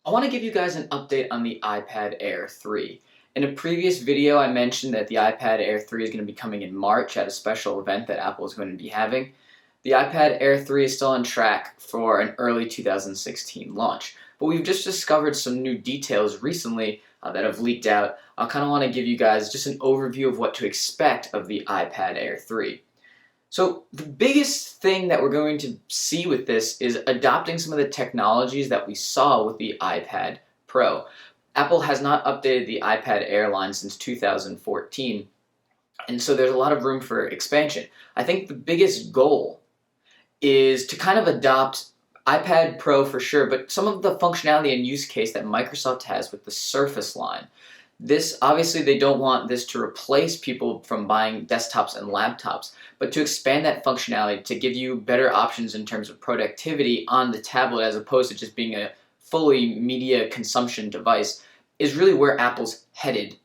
I want to give you guys an update on the iPad Air 3. In a previous video, I mentioned that the iPad Air 3 is going to be coming in March at a special event that Apple is going to be having. The iPad Air 3 is still on track for an early 2016 launch, but we've just discovered some new details recently that have leaked out. I kind of want to give you guys just an overview of what to expect of the iPad Air 3. So the biggest thing that we're going to see with this is adopting some of the technologies that we saw with the iPad Pro. Apple has not updated the iPad Air line since 2014, and so there's a lot of room for expansion. I think the biggest goal is to kind of adopt iPad Pro for sure, but some of the functionality and use case that Microsoft has with the Surface line. This, obviously, they don't want this to replace people from buying desktops and laptops, but to expand that functionality to give you better options in terms of productivity on the tablet as opposed to just being a fully media consumption device is really where Apple's headed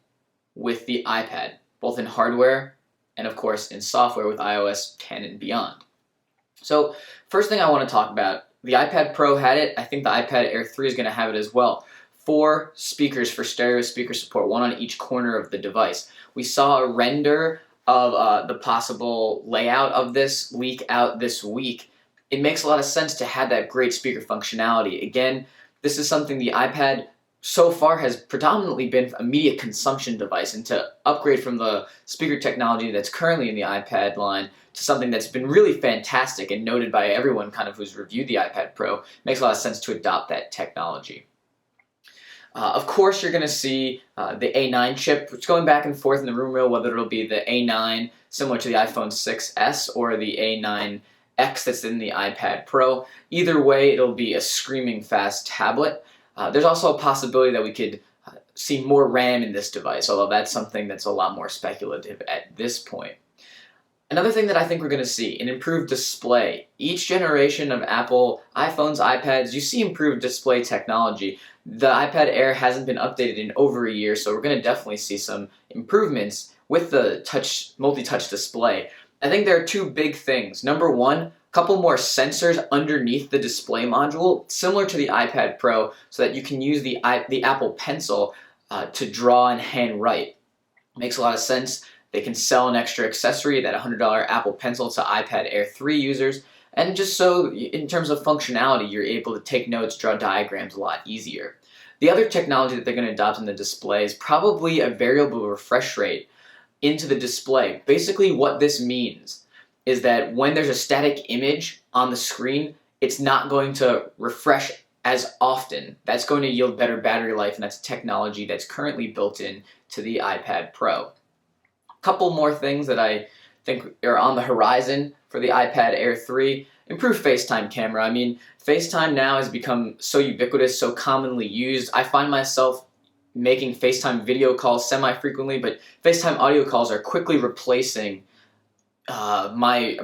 with the iPad, both in hardware and, of course, in software with iOS 10 and beyond. So, first thing I want to talk about, the iPad Pro had it. I think the iPad Air 3 is going to have it as well. 4 speakers for stereo speaker support, one on each corner of the device. We saw a render of the possible layout of this leak out this week. It makes a lot of sense to have that great speaker functionality. Again, this is something the iPad so far has predominantly been a media consumption device, and to upgrade from the speaker technology that's currently in the iPad line to something that's been really fantastic and noted by everyone kind of who's reviewed the iPad Pro makes a lot of sense to adopt that technology. Of course, you're going to see the A9 chip, which is going back and forth in the rumor mill whether it'll be the A9 similar to the iPhone 6s or the A9X that's in the iPad Pro. Either way, it'll be a screaming fast tablet. There's also a possibility that we could see more RAM in this device, although that's something that's a lot more speculative at this point. Another thing that I think we're going to see, an improved display. Each generation of Apple iPhones, iPads, you see improved display technology. The iPad Air hasn't been updated in over a year, so we're going to definitely see some improvements with the multi-touch display. I think there are two big things. Number one, a couple more sensors underneath the display module, similar to the iPad Pro, so that you can use the Apple Pencil to draw and handwrite. Makes a lot of sense. They can sell an extra accessory, that $100 Apple Pencil, to iPad Air 3 users. And just so, in terms of functionality, you're able to take notes, draw diagrams a lot easier. The other technology that they're going to adopt in the display is probably a variable refresh rate into the display. Basically, what this means is that when there's a static image on the screen, it's not going to refresh as often. That's going to yield better battery life, and that's technology that's currently built in to the iPad Pro. Couple more things that I think are on the horizon for the iPad Air 3. Improved FaceTime camera. I mean, FaceTime now has become so ubiquitous, so commonly used. I find myself making FaceTime video calls semi-frequently, but FaceTime audio calls are quickly replacing my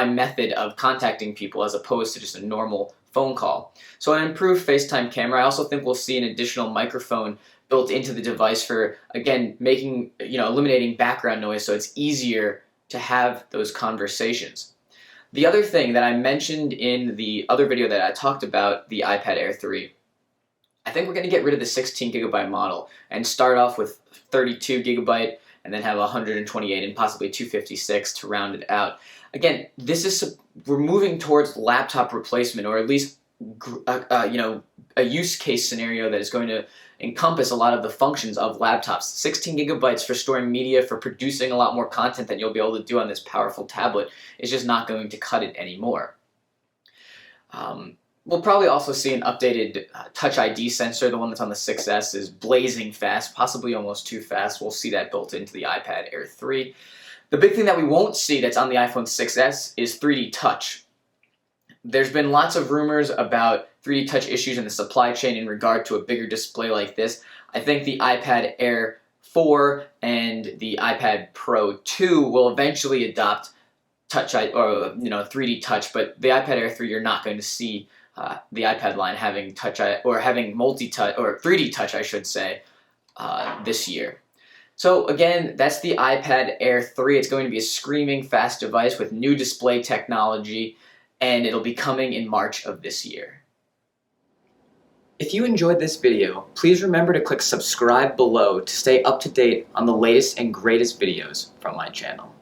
method of contacting people as opposed to just a normal phone call. So an improved FaceTime camera. I also think we'll see an additional microphone built into the device for, again, eliminating background noise so it's easier to have those conversations. The other thing that I mentioned in the other video that I talked about, the iPad Air 3, I think we're going to get rid of the 16GB model and start off with 32GB and then have 128 and possibly 256 to round it out. Again, we're moving towards laptop replacement, or at least a use case scenario that is going to encompass a lot of the functions of laptops. 16GB for storing media, for producing a lot more content that you'll be able to do on this powerful tablet is just not going to cut it anymore. We'll probably also see an updated Touch ID sensor. The one that's on the 6S is blazing fast, possibly almost too fast. We'll see that built into the iPad Air 3. The big thing that we won't see that's on the iPhone 6S is 3D Touch. There's been lots of rumors about 3D Touch issues in the supply chain in regard to a bigger display like this. I think the iPad Air 4 and the iPad Pro 2 will eventually adopt 3D Touch, but the iPad Air 3 you're not going to see the iPad line having having multi-touch or 3D Touch, I should say, this year. So again, that's the iPad Air 3. It's going to be a screaming fast device with new display technology, and it'll be coming in March of this year. If you enjoyed this video, please remember to click subscribe below to stay up to date on the latest and greatest videos from my channel.